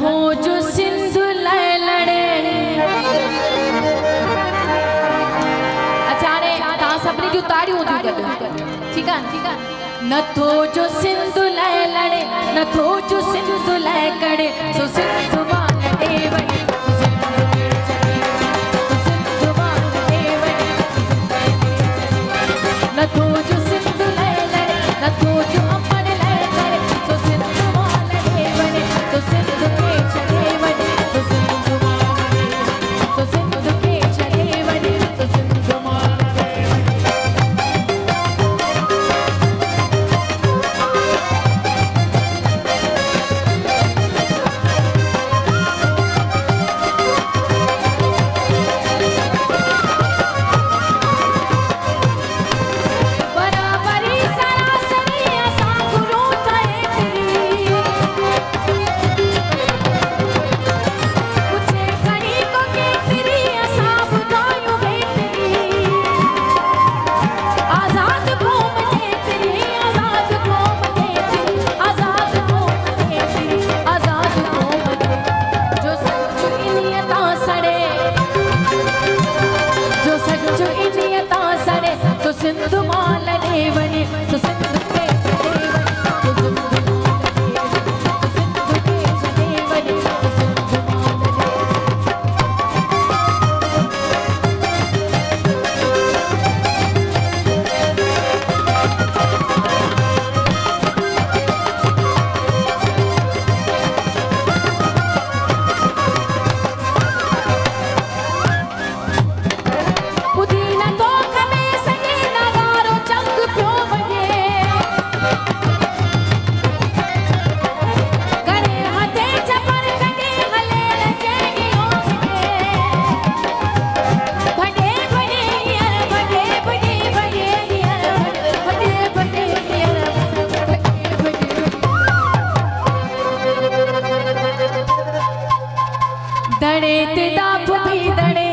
नथो जो सिंध लाए लड़े। अच्छा हाणे तव्हां सभिनी जूं ताड़ियूं हूंदियूं गॾु, ठीकु आहे। नथो जो सिंध लाए लड़े, नथो जो सिंध लाए करे, सो सिंध मां लॾे वञे, सो सिंध खे छॾे वञे, सो सिंध मां लॾे वञे, नथो जो सिंध लाए लड़े, नथो जो अमर लाए करे, सो सिंध मां लॾे वञे, सो सिंध खे छॾे वञे, सो सिंध मां लॾे वञे, सो सिंध खे छॾे वञे, सो सिंध मां लॾे वञे। सिंध मां लॾे वञे, सो सिंध खे छॾे वञे, सो सिंध मां लॾे वञे, सो सिंध खे छॾे वञे, सो सिंध मां लॾे दड़े ते दाप भी दड़े